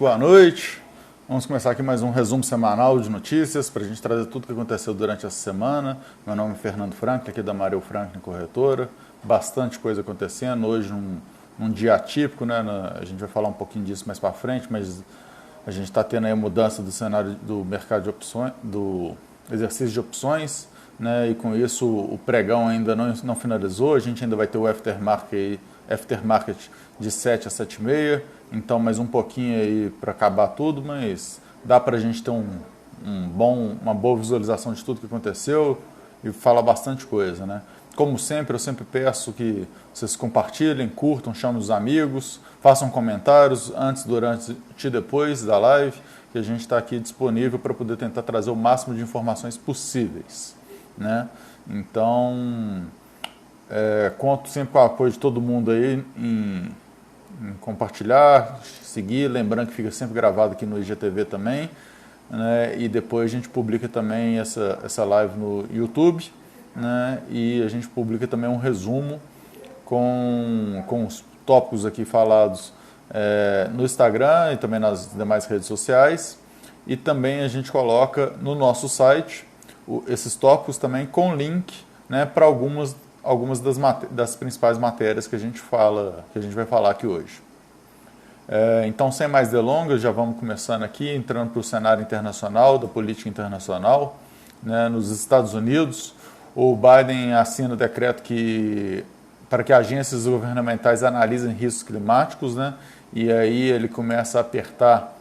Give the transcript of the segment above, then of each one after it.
Boa noite. Vamos começar aqui mais um resumo semanal de notícias para a gente trazer tudo o que aconteceu durante essa semana. Meu nome é Fernando Franklin, aqui da Marel Franklin Corretora. Bastante coisa acontecendo hoje, num dia atípico, né? A gente vai falar um pouquinho disso mais para frente, mas a gente está tendo aí a mudança do cenário do mercado de opções, do exercício de opções, né? E com isso o pregão ainda não finalizou. A gente ainda vai ter o aftermarket de 7 a 7h30. Então, mais um pouquinho aí para acabar tudo, mas dá para a gente ter uma boa visualização de tudo que aconteceu e falar bastante coisa, né? Como sempre, eu sempre peço que vocês compartilhem, curtam, chamem os amigos, façam comentários antes, durante e depois da live, que a gente está aqui disponível para poder tentar trazer o máximo de informações possíveis, né? Então, conto sempre com o apoio de todo mundo aí em compartilhar, seguir, lembrando que fica sempre gravado aqui no IGTV também, né? E depois a gente publica também essa live no YouTube, né? E a gente publica também um resumo com os tópicos aqui falados no Instagram e também nas demais redes sociais, e também a gente coloca no nosso site esses tópicos também com link, né, para algumas das principais matérias que a gente vai falar aqui hoje. Então, sem mais delongas, já vamos começando aqui, entrando para o cenário internacional, da política internacional, né? Nos Estados Unidos, o Biden assina o decreto para que agências governamentais analisem riscos climáticos, né? E aí ele começa a apertar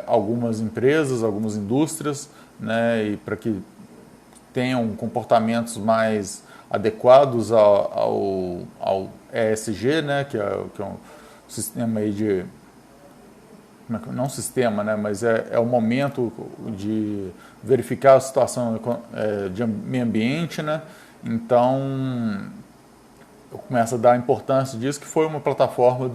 algumas empresas, algumas indústrias, né? E para que tenham comportamentos mais adequados ao ESG, né, que é um sistema aí de... Não sistema, né, mas é o momento de verificar a situação de meio ambiente, né? Então, eu começo a dar a importância disso, que foi uma plataforma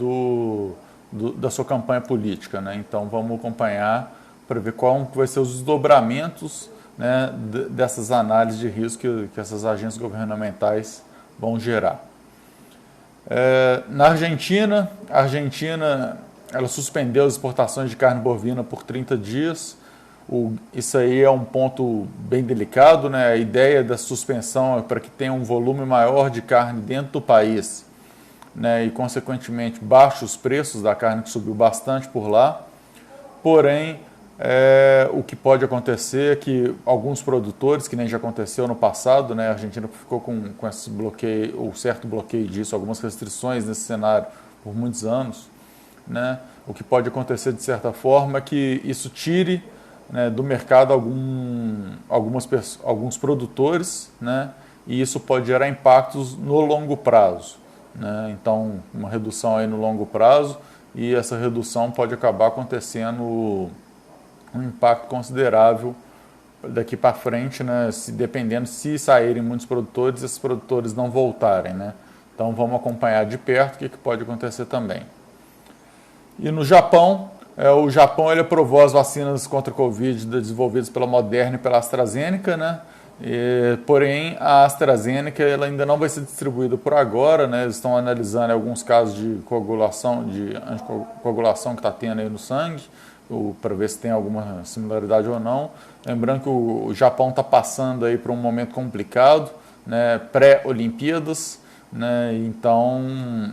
da sua campanha política, né? Então, vamos acompanhar para ver qual vai ser os desdobramentos, né, dessas análises de risco que essas agências governamentais vão gerar. Na Argentina, ela suspendeu as exportações de carne bovina por 30 dias. Isso aí é um ponto bem delicado, né? A ideia da suspensão é para que tenha um volume maior de carne dentro do país, né? E, consequentemente, baixos preços da carne, que subiu bastante por lá. Porém, o que pode acontecer é que alguns produtores, que nem já aconteceu no passado, né, a Argentina ficou com esse bloqueio, ou certo bloqueio disso, algumas restrições nesse cenário por muitos anos, né? O que pode acontecer de certa forma é que isso tire, né, do mercado alguns produtores, né? E isso pode gerar impactos no longo prazo, né? Então, uma redução aí no longo prazo, e essa redução pode acabar acontecendo um impacto considerável daqui para frente, né? Dependendo se saírem muitos produtores, esses produtores não voltarem, né? Então vamos acompanhar de perto o que pode acontecer também. E no Japão, o Japão ele aprovou as vacinas contra a Covid desenvolvidas pela Moderna e pela AstraZeneca, né? Porém, a AstraZeneca ela ainda não vai ser distribuída por agora, né? Eles estão analisando alguns casos de coagulação, de anticoagulação que está tendo aí no sangue, para ver se tem alguma similaridade ou não. Lembrando que o Japão está passando aí por um momento complicado, né, pré-Olimpíadas, né? Então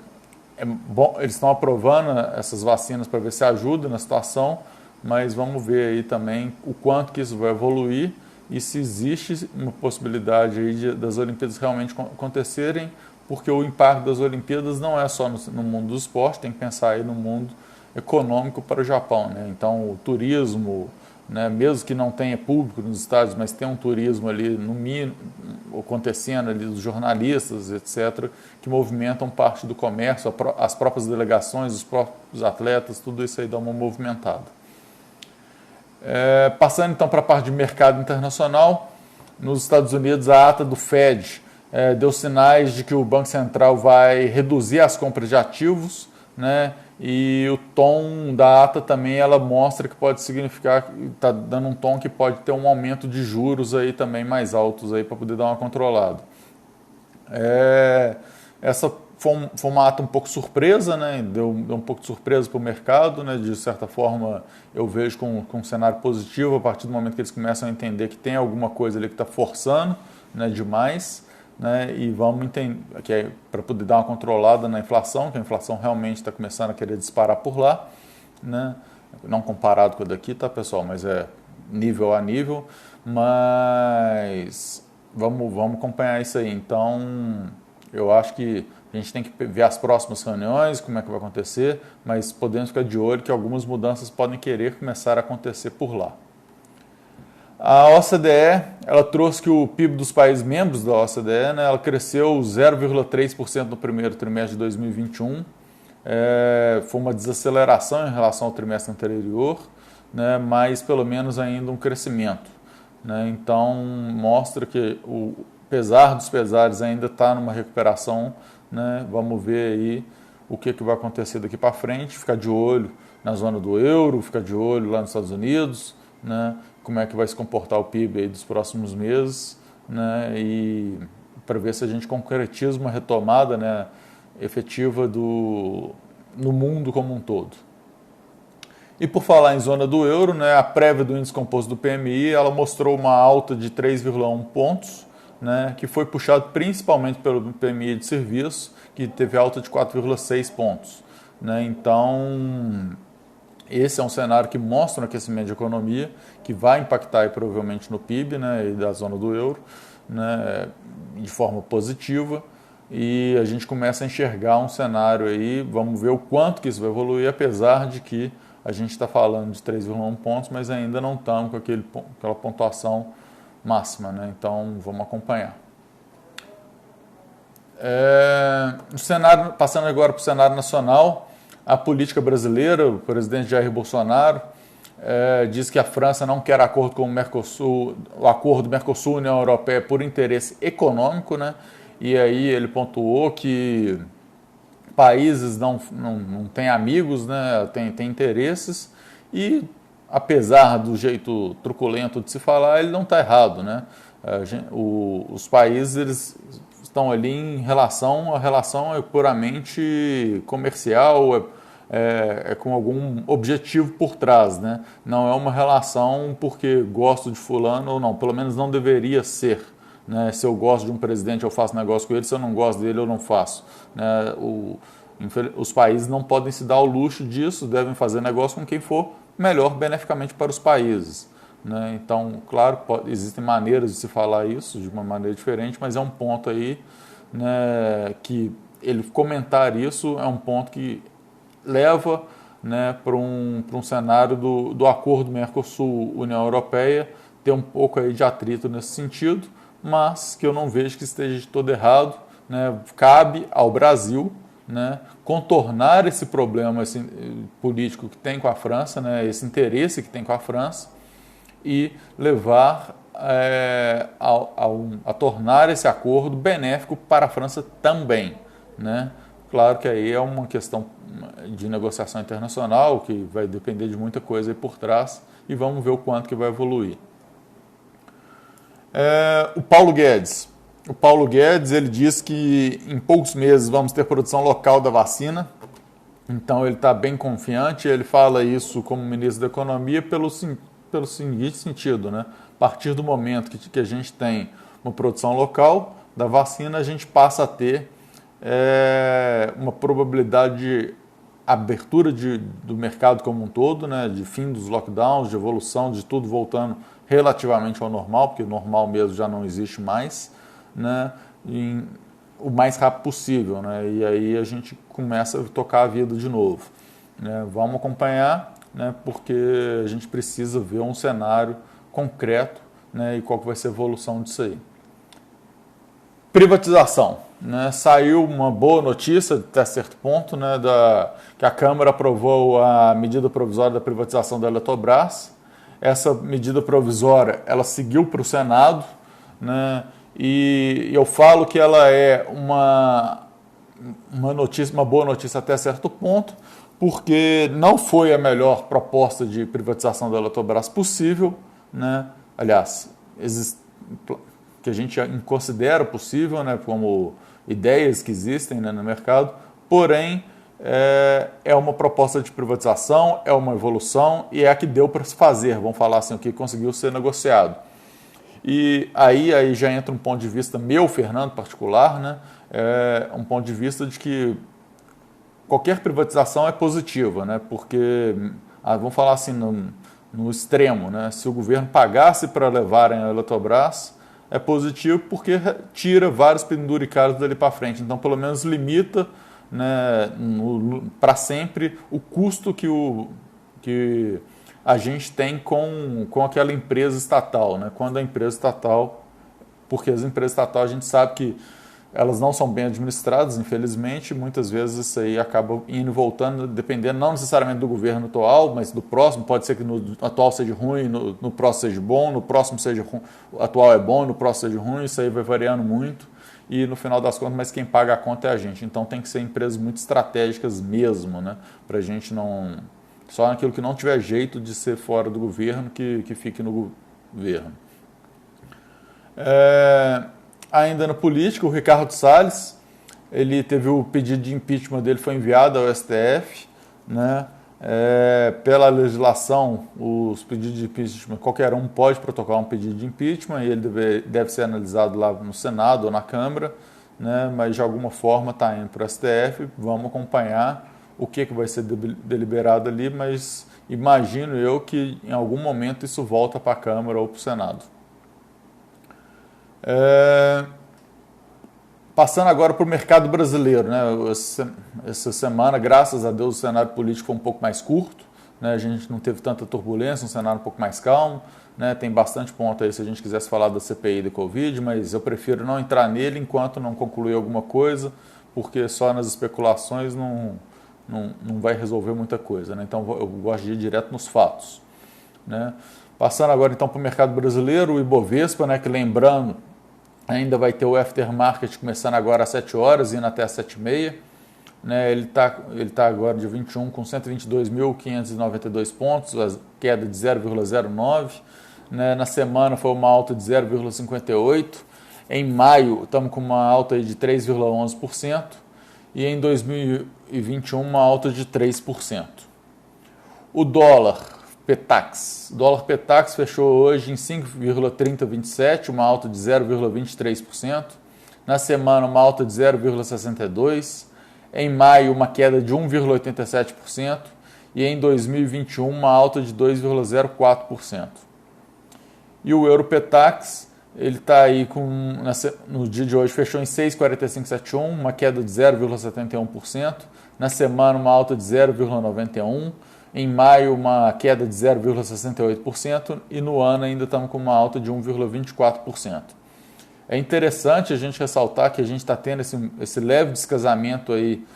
é bom, eles estão aprovando essas vacinas para ver se ajuda na situação, mas vamos ver aí também o quanto que isso vai evoluir e se existe uma possibilidade aí das Olimpíadas realmente acontecerem, porque o impacto das Olimpíadas não é só no mundo do esporte, tem que pensar aí no mundo econômico para o Japão, né? Então o turismo, né, mesmo que não tenha público nos estádios, mas tem um turismo ali no mínimo acontecendo ali, dos jornalistas, etc., que movimentam parte do comércio, as próprias delegações, os próprios atletas, tudo isso aí dá uma movimentada. Passando então para a parte de mercado internacional, nos Estados Unidos a ata do Fed deu sinais de que o Banco Central vai reduzir as compras de ativos, né? E o tom da ata também ela mostra que pode significar, está dando um tom que pode ter um aumento de juros aí também mais altos aí para poder dar uma controlada. Essa foi uma ata um pouco surpresa, né? Deu um pouco de surpresa para o mercado, né? De certa forma, eu vejo com um cenário positivo a partir do momento que eles começam a entender que tem alguma coisa ali que está forçando, né, demais, né? E vamos entender que é para poder dar uma controlada na inflação, que a inflação realmente está começando a querer disparar por lá, né? Não comparado com a daqui, tá, pessoal? Mas é nível a nível. Mas vamos acompanhar isso aí. Então, eu acho que a gente tem que ver as próximas reuniões, como é que vai acontecer, mas podemos ficar de olho que algumas mudanças podem querer começar a acontecer por lá. A OCDE, ela trouxe que o PIB dos países membros da OCDE, né, ela cresceu 0,3% no primeiro trimestre de 2021. Foi uma desaceleração em relação ao trimestre anterior, né, mas pelo menos ainda um crescimento, né? Então mostra que, apesar dos pesares, ainda está numa recuperação, né? Vamos ver aí o que vai acontecer daqui para frente, ficar de olho na zona do euro, ficar de olho lá nos Estados Unidos, né? Como é que vai se comportar o PIB aí dos próximos meses, né? E para ver se a gente concretiza uma retomada, né, efetiva no mundo como um todo. E por falar em zona do euro, né, a prévia do índice composto do PMI, ela mostrou uma alta de 3,1 pontos, né, que foi puxado principalmente pelo PMI de serviço, que teve alta de 4,6 pontos. Né. Então, esse é um cenário que mostra um aquecimento de economia, que vai impactar aí, provavelmente no PIB, né, e da zona do euro, né, de forma positiva. E a gente começa a enxergar um cenário aí, vamos ver o quanto que isso vai evoluir, apesar de que a gente está falando de 3,1 pontos, mas ainda não estamos com aquela pontuação máxima, né? Então vamos acompanhar. No cenário, passando agora para o cenário nacional, a política brasileira, o presidente Jair Bolsonaro diz que a França não quer acordo com o Mercosul, o acordo Mercosul-União Europeia por interesse econômico, né? E aí ele pontuou que países não têm amigos, né? Tem interesses, e apesar do jeito truculento de se falar, ele não está errado, né? Os países eles estão ali a relação é puramente comercial, com algum objetivo por trás, né? Não é uma relação porque gosto de fulano ou não, pelo menos não deveria ser. Né? Se eu gosto de um presidente, eu faço negócio com ele, se eu não gosto dele, eu não faço. Né? Os países não podem se dar ao luxo disso, devem fazer negócio com quem for melhor beneficamente para os países. Né? Então, claro, existem maneiras de se falar isso de uma maneira diferente, mas é um ponto aí, né, que ele comentar isso é um ponto que leva, né, para um cenário do acordo Mercosul-União Europeia ter um pouco aí de atrito nesse sentido, mas que eu não vejo que esteja de todo errado. Né? Cabe ao Brasil, né, contornar esse problema político que tem com a França, né, esse interesse que tem com a França, e levar a tornar esse acordo benéfico para a França também. Né? Claro que aí é uma questão de negociação internacional, que vai depender de muita coisa aí por trás, e vamos ver o quanto que vai evoluir. O Paulo Guedes, ele diz que em poucos meses vamos ter produção local da vacina, então ele está bem confiante. Ele fala isso como ministro da Economia pelo seguinte sentido, né? A partir do momento que a gente tem uma produção local da vacina, a gente passa a ter uma probabilidade de abertura do mercado como um todo, né? De fim dos lockdowns, de evolução, de tudo voltando relativamente ao normal, porque o normal mesmo já não existe mais, né? O mais rápido possível, né? E aí a gente começa a tocar a vida de novo. Né? Vamos acompanhar, né? Porque a gente precisa ver um cenário concreto, né? E qual que vai ser a evolução disso aí. Privatização. Né? Saiu uma boa notícia, até certo ponto, né? Que a Câmara aprovou a medida provisória da privatização da Eletrobras. Essa medida provisória, ela seguiu para o Senado, né? E eu falo que ela é uma boa notícia até certo ponto, porque não foi a melhor proposta de privatização da Eletrobras possível, né? Aliás, que a gente considera possível, né? Como ideias que existem, né, no mercado, porém é uma proposta de privatização, é uma evolução e é a que deu para se fazer, vamos falar assim, o que conseguiu ser negociado. E aí já entra um ponto de vista meu, Fernando, particular, né, um ponto de vista de que qualquer privatização é positiva, né, porque, vamos falar assim, no extremo, né, se o governo pagasse para levarem a Eletrobras, é positivo porque tira vários penduricalhos dali para frente, então pelo menos limita, né, para sempre o custo que a gente tem com aquela empresa estatal, né? Quando a empresa estatal, porque as empresas estatais a gente sabe que elas não são bem administradas, infelizmente, muitas vezes isso aí acaba indo e voltando, dependendo não necessariamente do governo atual, mas do próximo, pode ser que no atual seja ruim, no próximo seja bom, no próximo seja ruim, o atual é bom, no próximo seja ruim, isso aí vai variando muito. E no final das contas, mas quem paga a conta é a gente. Então tem que ser empresas muito estratégicas mesmo, né? Para a gente não... Só naquilo que não tiver jeito de ser fora do governo, que fique no governo. Ainda na política, o Ricardo Salles, ele teve o pedido de impeachment dele, foi enviado ao STF, né? Pela legislação, os pedidos de impeachment, qualquer um pode protocolar um pedido de impeachment e ele deve ser analisado lá no Senado ou na Câmara, né? Mas de alguma forma está indo para o STF, vamos acompanhar o que vai ser deliberado ali, mas imagino eu que em algum momento isso volta para a Câmara ou para o Senado. Passando agora para o mercado brasileiro, né? Essa semana, graças a Deus, o cenário político foi um pouco mais curto, né? A gente não teve tanta turbulência, um cenário um pouco mais calmo, né? Tem bastante ponto aí se a gente quisesse falar da CPI da Covid, mas eu prefiro não entrar nele enquanto não concluir alguma coisa, porque só nas especulações não vai resolver muita coisa, né? Então eu gosto de ir direto nos fatos, né? Passando agora então para o mercado brasileiro, o Ibovespa, né? Que lembrando, ainda vai ter o aftermarket começando agora às 7 horas, indo até às 7h30. Né? Ele tá agora de 21 com 122.592 pontos, a queda de 0,09. Né? Na semana foi uma alta de 0,58. Em maio estamos com uma alta aí de 3,11%. E em 2021 uma alta de 3%. O dólar Petax fechou hoje em 5,3027, uma alta de 0,23%. Na semana, uma alta de 0,62%. Em maio, uma queda de 1,87%. E em 2021, uma alta de 2,04%. E o Euro Petax, ele está aí no dia de hoje, fechou em 6,4571, uma queda de 0,71%. Na semana, uma alta de 0,91%. Em maio, uma queda de 0,68% e no ano ainda estamos com uma alta de 1,24%. É interessante a gente ressaltar que a gente está tendo esse leve descasamento aí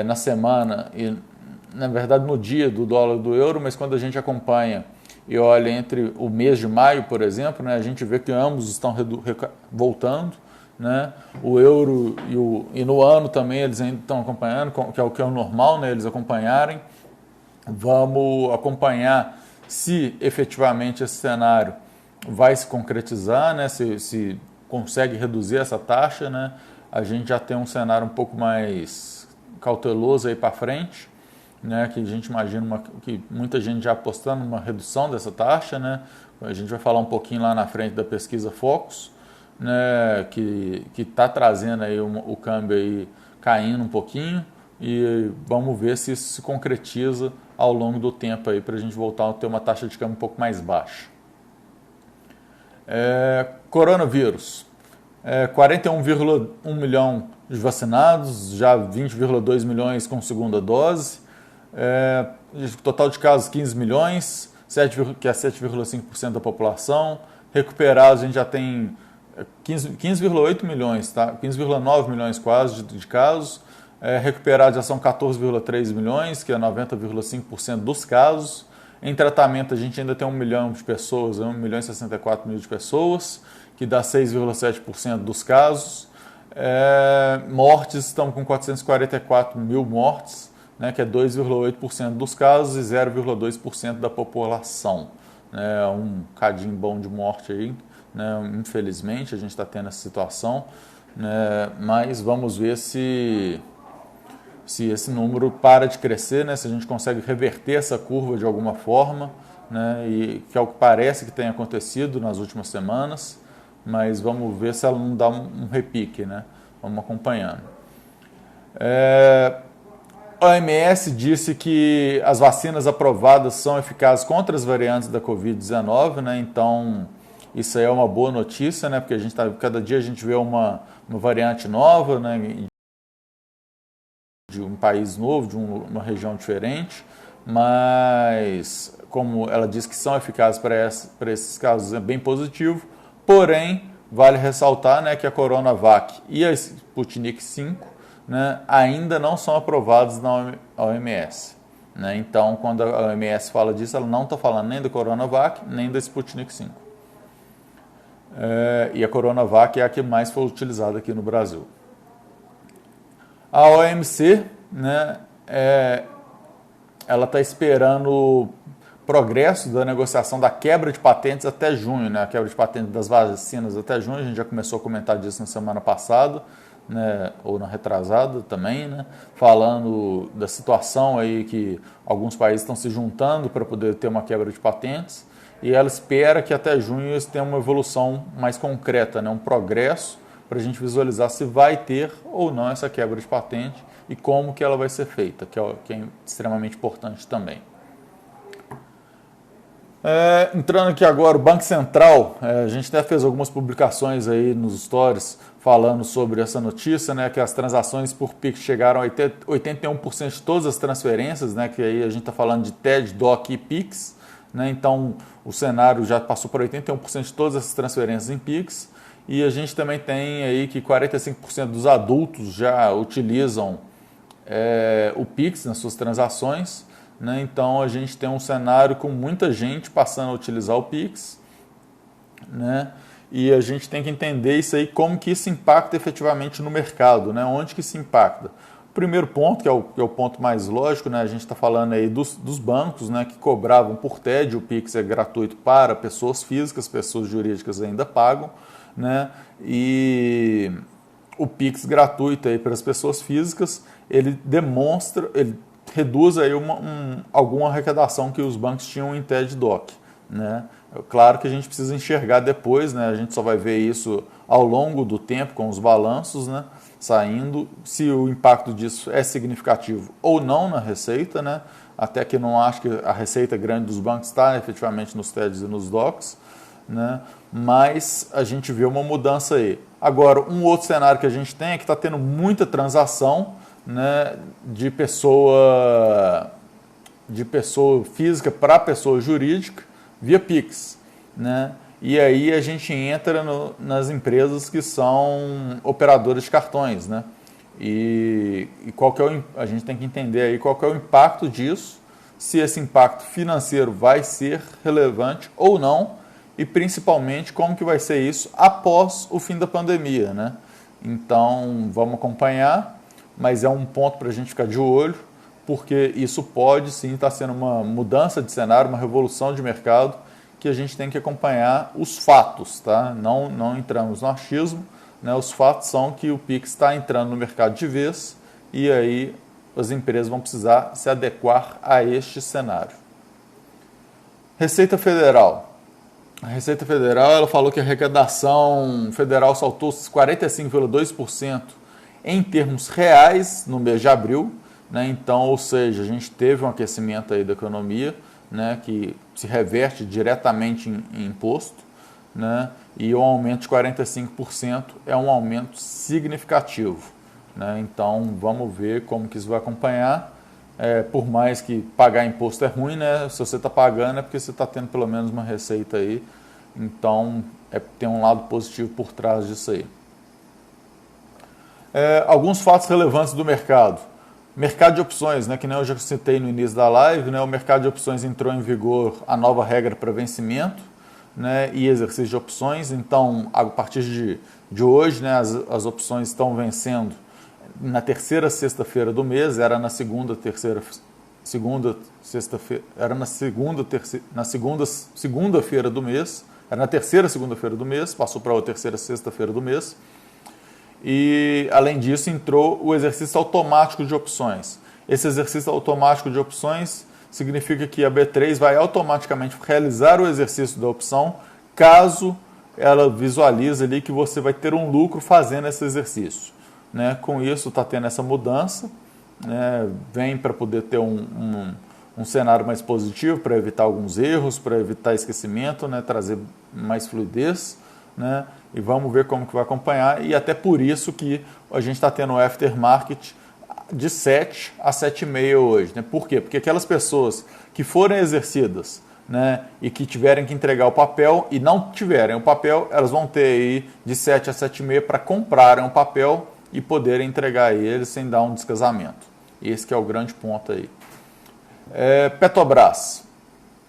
na semana e, na verdade, no dia do dólar e do euro, mas quando a gente acompanha e olha entre o mês de maio, por exemplo, né, a gente vê que ambos estão voltando. Né? O euro e no ano também eles ainda estão acompanhando, que é o normal, né, eles acompanharem. Vamos acompanhar se efetivamente esse cenário vai se concretizar, né? Se consegue reduzir essa taxa, né? A gente já tem um cenário um pouco mais cauteloso aí para frente, né? Que a gente imagina que muita gente já apostando numa redução dessa taxa, né? A gente vai falar um pouquinho lá na frente da pesquisa Focus, né? Que está trazendo aí o câmbio aí caindo um pouquinho e vamos ver se isso se concretiza ao longo do tempo aí para a gente voltar a ter uma taxa de câmbio um pouco mais baixa. Coronavírus, 41,1 milhão de vacinados, já 20,2 milhões com segunda dose, total de casos 15 milhões, que é 7,5% da população, recuperados a gente já tem 15,8 milhões, tá? 15,9 milhões quase de casos, recuperados já são 14,3 milhões, que é 90,5% dos casos. Em tratamento a gente ainda tem 1 milhão de pessoas, 1 milhão e 64 mil de pessoas, que dá 6,7% dos casos. Mortes, estamos com 444 mil mortes, né, que é 2,8% dos casos e 0,2% da população. Um cadinho bom de morte aí, né, infelizmente a gente está tendo essa situação. né? Mas vamos ver se esse número para de crescer, né? Se a gente consegue reverter essa curva de alguma forma, né? E que é o que parece que tem acontecido nas últimas semanas, mas vamos ver se ela não dá um repique, né? Vamos acompanhando. A OMS disse que as vacinas aprovadas são eficazes contra as variantes da Covid-19, né? Então, isso aí é uma boa notícia, né? Porque cada dia a gente vê uma variante nova, né? De um país novo, de uma região diferente, mas como ela diz que são eficazes para esses casos, é bem positivo. Porém, vale ressaltar, né, que a Coronavac e a Sputnik V, né, ainda não são aprovados na OMS. Né? Então, quando a OMS fala disso, ela não está falando nem da Coronavac, nem da Sputnik V. E a Coronavac é a que mais foi utilizada aqui no Brasil. A OMC, né, ela está esperando progresso da negociação da quebra de patentes até junho, né, a quebra de patentes das vacinas até junho. A gente já começou a comentar disso na semana passada, né, ou na retrasada também, né, falando da situação aí que alguns países estão se juntando para poder ter uma quebra de patentes, e ela espera que até junho eles tenham uma evolução mais concreta, né, um progresso para a gente visualizar se vai ter ou não essa quebra de patente e como que ela vai ser feita, que é extremamente importante também. Entrando aqui agora, o Banco Central, a gente até fez algumas publicações aí nos stories falando sobre essa notícia, né, que as transações por Pix chegaram a 81% de todas as transferências, né, que aí a gente está falando de TED, DOC e Pix, né, então o cenário já passou por 81% de todas essas transferências em Pix, e a gente também tem aí que 45% dos adultos já utilizam o Pix nas suas transações, né? Então a gente tem um cenário com muita gente passando a utilizar o Pix, né? E a gente tem que entender isso aí, como que isso impacta efetivamente no mercado, né? Onde que isso impacta? O primeiro ponto, que é o ponto mais lógico, né? A gente está falando aí dos bancos, né, que cobravam por TED, o Pix é gratuito para pessoas físicas, pessoas jurídicas ainda pagam, né? E o Pix gratuito aí para as pessoas físicas, ele reduz aí alguma arrecadação que os bancos tinham em TED DOC, né? Claro que a gente precisa enxergar depois, né? A gente só vai ver isso ao longo do tempo com os balanços, né, saindo, se o impacto disso é significativo ou não na receita, né? Até que não acho que a receita grande dos bancos está efetivamente nos TEDs e nos DOCs, né? Mas a gente vê uma mudança aí. Agora, um outro cenário que a gente tem é que está tendo muita transação, né, de pessoa física para pessoa jurídica via Pix, né? E aí a gente entra nas empresas que são operadoras de cartões, né? E qual que a gente tem que entender aí qual que é o impacto disso, se esse impacto financeiro vai ser relevante ou não, e principalmente como que vai ser isso após o fim da pandemia, né? Então vamos acompanhar, mas é um ponto para a gente ficar de olho, porque isso pode sim estar sendo uma mudança de cenário, uma revolução de mercado, que a gente tem que acompanhar os fatos, tá? Não entramos no achismo, né? Os fatos são que o Pix está entrando no mercado de vez, e aí as empresas vão precisar se adequar a este cenário. Receita Federal. A Receita Federal, ela falou que a arrecadação federal saltou 45,2% em termos reais no mês de abril, né? Então, ou seja, a gente teve um aquecimento aí da economia, né, que se reverte diretamente em imposto, né? E o aumento de 45% é um aumento significativo, né? Então, vamos ver como que isso vai acompanhar. Por mais que pagar imposto é ruim, né? Se você está pagando é porque você está tendo pelo menos uma receita aí, então tem um lado positivo por trás disso aí. Alguns fatos relevantes do mercado. Mercado de opções, né, que nem eu já citei no início da live, né, o mercado de opções entrou em vigor a nova regra para vencimento, né, e exercício de opções. Então, a partir de hoje, né, as opções estão vencendo na terceira sexta-feira do mês, era na segunda-feira do mês, era na terceira segunda-feira do mês, passou para a terceira sexta-feira do mês. E, além disso, entrou o exercício automático de opções. Esse exercício automático de opções significa que a B3 vai automaticamente realizar o exercício da opção caso ela visualize ali que você vai ter um lucro fazendo esse exercício. Né? Com isso, está tendo essa mudança, né? Vem para poder ter um cenário mais positivo, para evitar alguns erros, para evitar esquecimento, né? Trazer mais fluidez, né? E vamos ver como que vai acompanhar, e até por isso que a gente está tendo o aftermarket de 7 a 7,5 hoje. Né? Por quê? Porque aquelas pessoas que forem exercidas, né, e que tiverem que entregar o papel e não tiverem o papel, elas vão ter aí de 7 a 7,5 para comprarem o papel e poderem entregar ele sem dar um descasamento. Esse que é o grande ponto aí. Petrobras.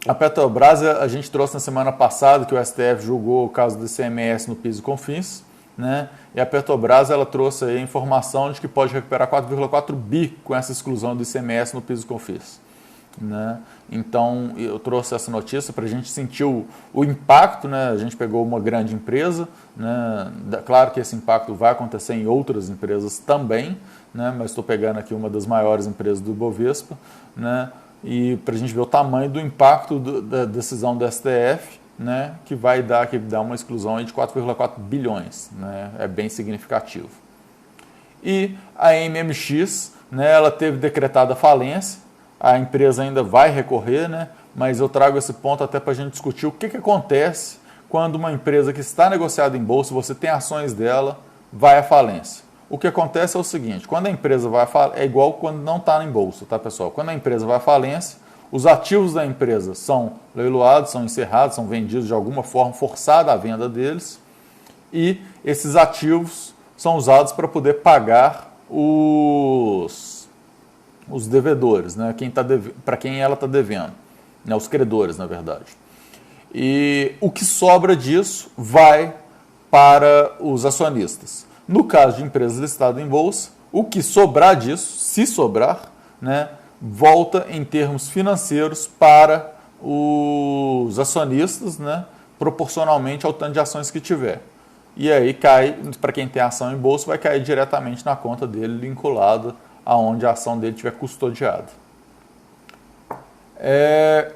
A Petrobras, a gente trouxe na semana passada que o STF julgou o caso do ICMS no PIS e COFINS, né? E a Petrobras ela trouxe aí a informação de que pode recuperar 4,4 bi com essa exclusão do ICMS no PIS e COFINS. Né? Então, eu trouxe essa notícia para a gente sentir o impacto, né? A gente pegou uma grande empresa, né? Claro que esse impacto vai acontecer em outras empresas também, né? Mas estou pegando aqui uma das maiores empresas do Ibovespa, né? E para a gente ver o tamanho do impacto da decisão do STF, né? Que vai dar uma exclusão aí de 4,4 bilhões, né? É bem significativo. E a MMX, né? Ela teve decretada falência. A empresa ainda vai recorrer, né? Mas eu trago esse ponto até para a gente discutir o que acontece quando uma empresa que está negociada em bolsa, você tem ações dela, vai à falência. O que acontece é o seguinte, quando a empresa vai à falência, é igual quando não está em bolsa, tá, pessoal? Quando a empresa vai à falência, os ativos da empresa são leiloados, são encerrados, são vendidos de alguma forma, forçada a venda deles, e esses ativos são usados para poder pagar os devedores, né? Para quem ela está devendo, né? Os credores, na verdade. E o que sobra disso vai para os acionistas. No caso de empresas listadas em bolsa, o que sobrar disso, se sobrar, né, volta em termos financeiros para os acionistas, né, proporcionalmente ao tanto de ações que tiver. E aí cai, para quem tem ação em bolsa, vai cair diretamente na conta dele, vinculado aonde a ação dele estiver custodiada.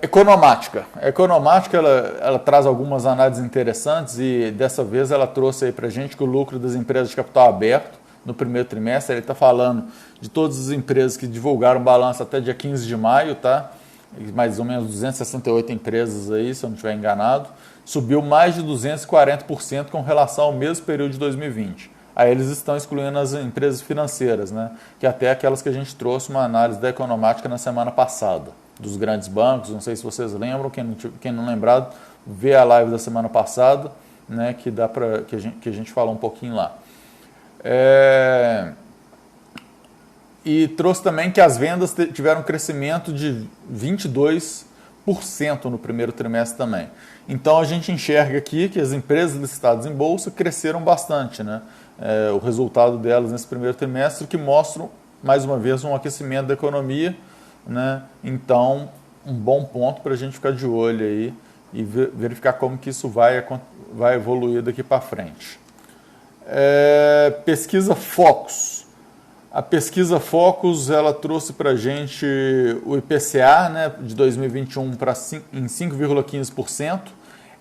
Economática. A Economática ela traz algumas análises interessantes e dessa vez ela trouxe aí para a gente que o lucro das empresas de capital aberto no primeiro trimestre, ele está falando de todas as empresas que divulgaram balanço até dia 15 de maio, tá? Mais ou menos 268 empresas aí, se eu não estiver enganado, subiu mais de 240% com relação ao mesmo período de 2020. Aí eles estão excluindo as empresas financeiras, né? Que até aquelas que a gente trouxe uma análise da Economática na semana passada, dos grandes bancos, não sei se vocês lembram, quem não lembrado, vê a live da semana passada, né? Que dá para que a gente falou um pouquinho lá. E trouxe também que as vendas tiveram um crescimento de 22% no primeiro trimestre também. Então a gente enxerga aqui que as empresas listadas em bolsa cresceram bastante, né? O resultado delas nesse primeiro trimestre, que mostram, mais uma vez, um aquecimento da economia, né? Então, um bom ponto para a gente ficar de olho aí e verificar como que isso vai evoluir daqui para frente. Pesquisa Focus. A pesquisa Focus ela trouxe para a gente o IPCA, né, de 2021 em 5,15%.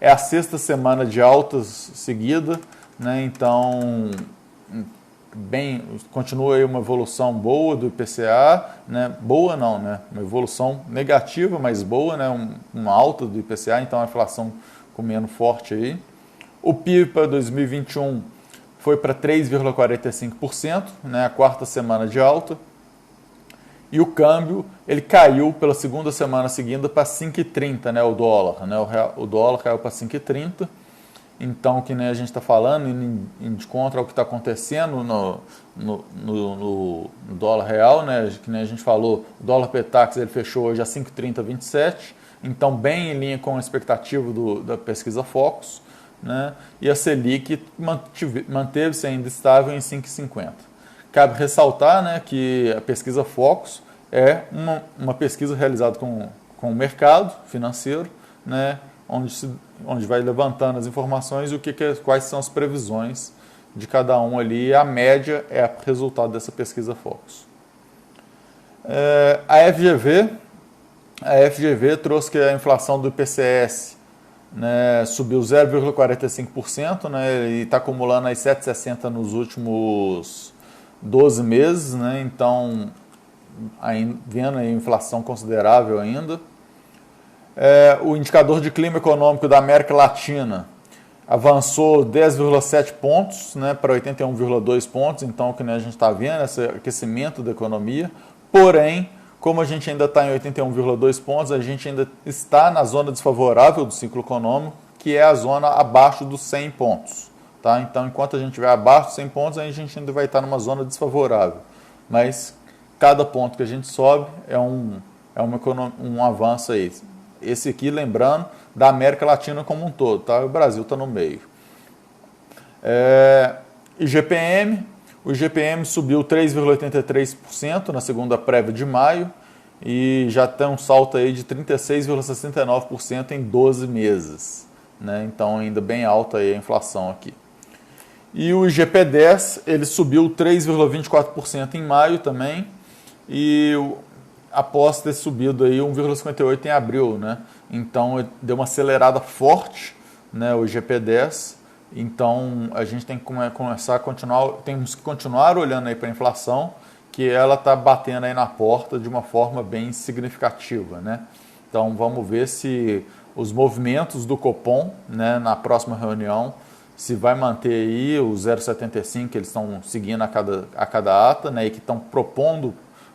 É a sexta semana de altas seguida, né, então continua aí uma evolução boa do IPCA, né, boa não, né, uma evolução negativa, mas boa, né, uma alta do IPCA, então a inflação comendo forte aí. O PIB para 2021 foi para 3,45%, né, a quarta semana de alta. E o câmbio, ele caiu pela segunda semana seguida para 5,30, né, o dólar. Né, o dólar caiu para 5,30. Então, que nem a gente está falando, de contra o que está acontecendo no dólar real, né, que nem a gente falou, o dólar Petax ele fechou hoje a 5,3027, então bem em linha com a expectativa da pesquisa Focus, né, e a Selic manteve-se ainda estável em 5,50. Cabe ressaltar, né, que a pesquisa Focus é uma pesquisa realizada com o mercado financeiro, né, onde vai levantando as informações e quais são as previsões de cada um ali, a média é o resultado dessa pesquisa Focus. A FGV trouxe que a inflação do IPCS, né, subiu 0,45%, né, e está acumulando aí 7,60% nos últimos 12 meses, né, então vendo aí inflação considerável ainda. O indicador de clima econômico da América Latina avançou 10,7 pontos, né, para 81,2 pontos, então o que a gente está vendo, esse aquecimento da economia, porém, como a gente ainda está em 81,2 pontos, a gente ainda está na zona desfavorável do ciclo econômico, que é a zona abaixo dos 100 pontos. Tá? Então, enquanto a gente estiver abaixo dos 100 pontos, a gente ainda vai estar numa zona desfavorável. Mas cada ponto que a gente sobe é um avanço aí. Esse aqui, lembrando, da América Latina como um todo. Tá? O Brasil está no meio. IGPM. O IGPM subiu 3,83% na segunda prévia de maio e já tem um salto aí de 36,69% em 12 meses. Né? Então, ainda bem alta aí a inflação aqui. E o IGP-10, ele subiu 3,24% em maio também e após ter subido aí 1,58% em abril. Né? Então, deu uma acelerada forte, né, o IGP-10. Então, a gente tem que começar a temos que continuar olhando aí para a inflação, que ela está batendo aí na porta de uma forma bem significativa, né? Então, vamos ver se os movimentos do Copom, né, na próxima reunião, se vai manter aí o 0,75 que eles estão seguindo a cada ata, né, e que estão propondo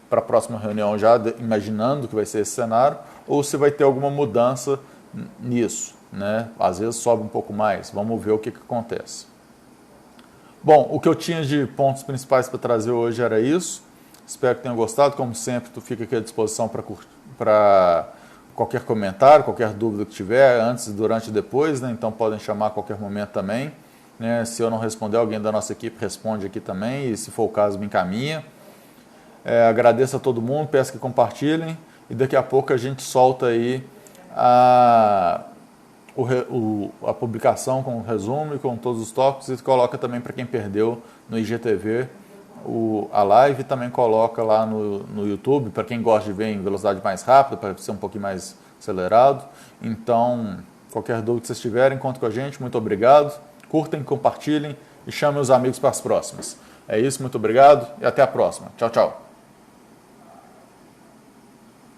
para a próxima reunião já, imaginando que vai ser esse cenário, ou se vai ter alguma mudança nisso. Né? Às vezes sobe um pouco mais, vamos ver o que acontece. Bom, o que eu tinha de pontos principais para trazer hoje era isso. Espero que tenham gostado. Como sempre, tu fica aqui à disposição para qualquer comentário, qualquer dúvida que tiver, antes, durante e depois, né? Então podem chamar a qualquer momento também. Né? Se eu não responder, alguém da nossa equipe responde aqui também, e se for o caso, me encaminha. Agradeço a todo mundo, peço que compartilhem, e daqui a pouco a gente solta aí a publicação com o resumo e com todos os tópicos, e coloca também para quem perdeu no IGTV a live, também coloca lá no YouTube, para quem gosta de ver em velocidade mais rápida, para ser um pouquinho mais acelerado. Então, qualquer dúvida que vocês tiverem, conta com a gente, muito obrigado, curtem, compartilhem e chamem os amigos para as próximas. É isso, muito obrigado e até a próxima. Tchau, tchau.